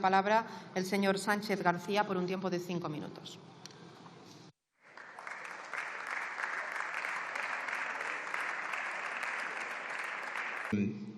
la palabra el señor Sánchez García por un tiempo de 5 minutos.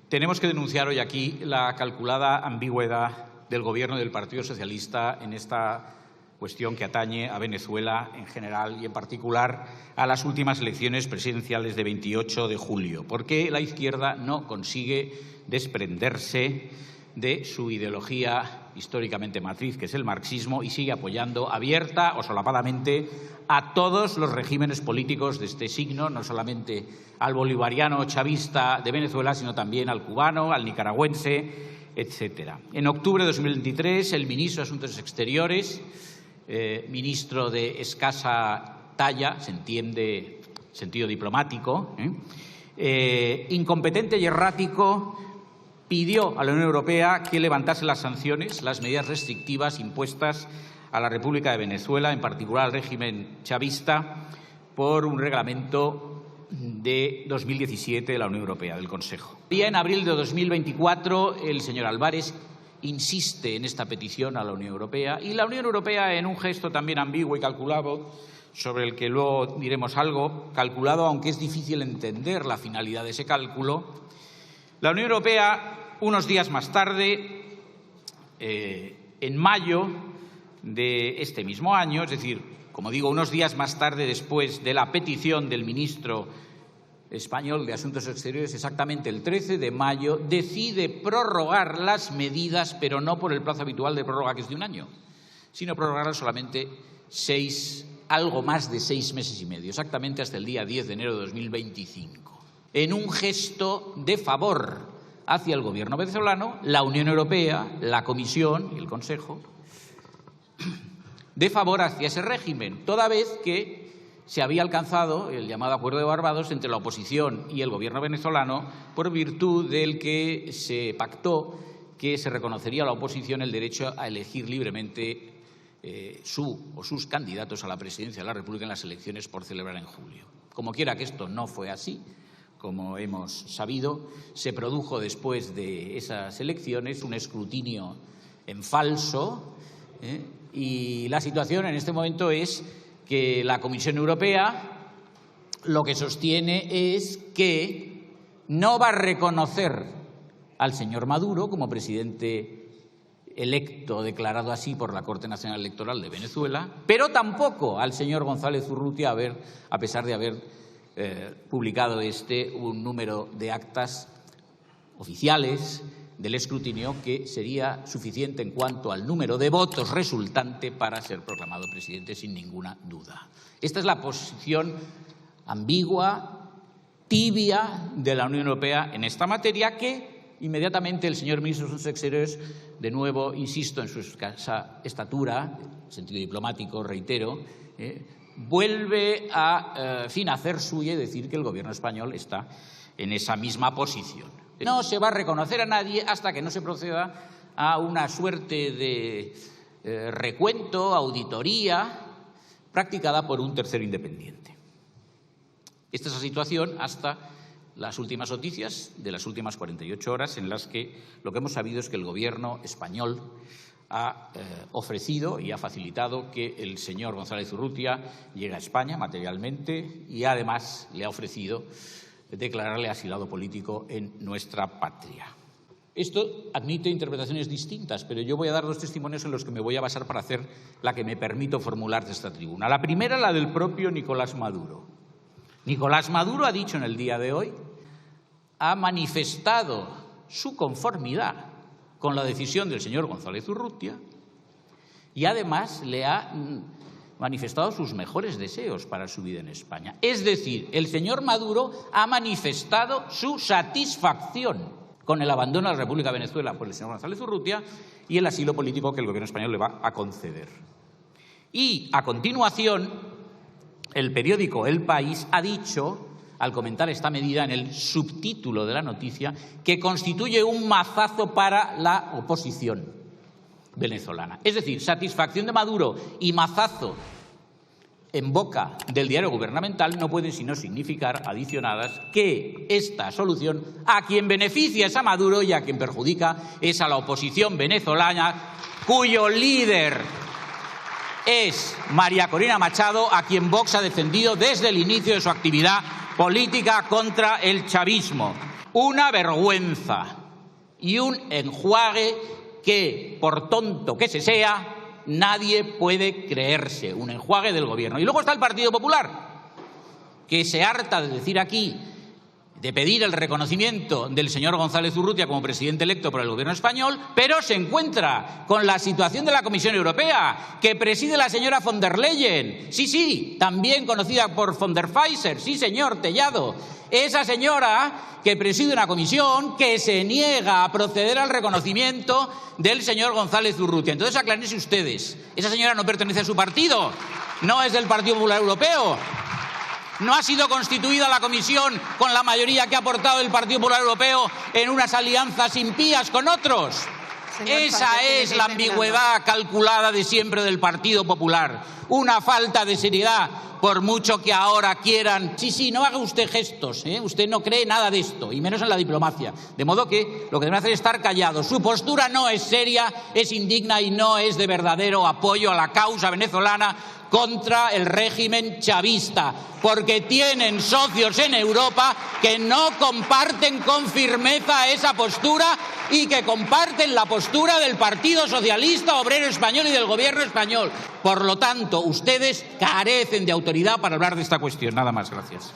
Tenemos que denunciar hoy aquí la calculada ambigüedad del Gobierno y del Partido Socialista en esta cuestión que atañe a Venezuela en general y en particular a las últimas elecciones presidenciales de 28 de julio. Porque la izquierda no consigue desprenderse de su ideología históricamente matriz, que es el marxismo, y sigue apoyando abierta o solapadamente a todos los regímenes políticos de este signo, no solamente al bolivariano chavista de Venezuela, sino también al cubano, al nicaragüense, etcétera. En octubre de 2023, el ministro de Asuntos Exteriores, ministro de escasa talla, se entiende sentido diplomático, incompetente y errático, pidió a la Unión Europea que levantase las sanciones, las medidas restrictivas impuestas a la República de Venezuela, en particular al régimen chavista, por un reglamento de 2017 de la Unión Europea, del Consejo. Ya en abril de 2024, el señor Álvarez insiste en esta petición a la Unión Europea y la Unión Europea, en un gesto también ambiguo y calculado, sobre el que luego diremos algo, calculado, aunque es difícil entender la finalidad de ese cálculo, la Unión Europea, unos días más tarde, en mayo de este mismo año, es decir, como digo, unos días más tarde después de la petición del ministro español de Asuntos Exteriores, exactamente el 13 de mayo, decide prorrogar las medidas, pero no por el plazo habitual de prórroga, que es de un año, sino prorrogarlas solamente algo más de 6 meses y medio, exactamente hasta el día 10 de enero de 2025. En un gesto de favor hacia el Gobierno venezolano, la Unión Europea, la Comisión y el Consejo, de favor hacia ese régimen, toda vez que se había alcanzado el llamado Acuerdo de Barbados entre la oposición y el Gobierno venezolano, por virtud del que se pactó que se reconocería a la oposición el derecho a elegir libremente sus candidatos a la presidencia de la República en las elecciones por celebrar en julio. Como quiera que esto no fue así, como hemos sabido, se produjo después de esas elecciones un escrutinio en falso, y la situación en este momento es que la Comisión Europea lo que sostiene es que no va a reconocer al señor Maduro como presidente electo, declarado así por la Corte Nacional Electoral de Venezuela, pero tampoco al señor González Urrutia, a pesar de haber publicado un número de actas oficiales del escrutinio que sería suficiente en cuanto al número de votos resultante para ser proclamado presidente sin ninguna duda. Esta es la posición ambigua, tibia de la Unión Europea en esta materia, que inmediatamente el señor ministro de Asuntos Exteriores, de nuevo, insisto, en su escasa estatura, sentido diplomático, reitero, vuelve a hacer suya y decir que el Gobierno español está en esa misma posición. No se va a reconocer a nadie hasta que no se proceda a una suerte de recuento, auditoría, practicada por un tercero independiente. Esta es la situación hasta las últimas noticias de las últimas 48 horas, en las que lo que hemos sabido es que el Gobierno español ha ofrecido y ha facilitado que el señor González Urrutia llegue a España materialmente y además le ha ofrecido declararle asilado político en nuestra patria. Esto admite interpretaciones distintas, pero yo voy a dar 2 testimonios en los que me voy a basar para hacer la que me permito formular de esta tribuna. La primera, la del propio Nicolás Maduro. Nicolás Maduro ha dicho en el día de hoy, ha manifestado su conformidad con la decisión del señor González Urrutia y además le ha manifestado sus mejores deseos para su vida en España. Es decir, el señor Maduro ha manifestado su satisfacción con el abandono de la República de Venezuela por el señor González Urrutia y el asilo político que el Gobierno español le va a conceder. Y, a continuación, el periódico El País ha dicho, al comentar esta medida en el subtítulo de la noticia, que constituye un mazazo para la oposición venezolana. Es decir, satisfacción de Maduro y mazazo en boca del diario gubernamental no pueden sino significar, adicionadas, que esta solución a quien beneficia es a Maduro y a quien perjudica es a la oposición venezolana, cuyo líder es María Corina Machado, a quien Vox ha defendido desde el inicio de su actividad política contra el chavismo. Una vergüenza y un enjuague que, por tonto que se sea, nadie puede creerse. Un enjuague del Gobierno. Y luego está el Partido Popular, que se harta de decir aquí, de pedir el reconocimiento del señor González Urrutia como presidente electo por el Gobierno español, pero se encuentra con la situación de la Comisión Europea, que preside la señora von der Leyen. Sí, también conocida por von der Pfizer. Sí, señor Tellado. Esa señora que preside una comisión que se niega a proceder al reconocimiento del señor González Urrutia. Entonces, aclárense ustedes. Esa señora no pertenece a su partido, no es del Partido Popular Europeo. No ha sido constituida la comisión con la mayoría que ha aportado el Partido Popular Europeo en unas alianzas impías con otros. Esa es la ambigüedad calculada de siempre del Partido Popular. Una falta de seriedad, por mucho que ahora quieran. Sí, no haga usted gestos, ¿eh? Usted no cree nada de esto, y menos en la diplomacia. De modo que lo que debe hacer es estar callado. Su postura no es seria, es indigna y no es de verdadero apoyo a la causa venezolana contra el régimen chavista, porque tienen socios en Europa que no comparten con firmeza esa postura y que comparten la postura del Partido Socialista Obrero Español y del Gobierno español. Por lo tanto, ustedes carecen de autoridad para hablar de esta cuestión. Nada más, gracias.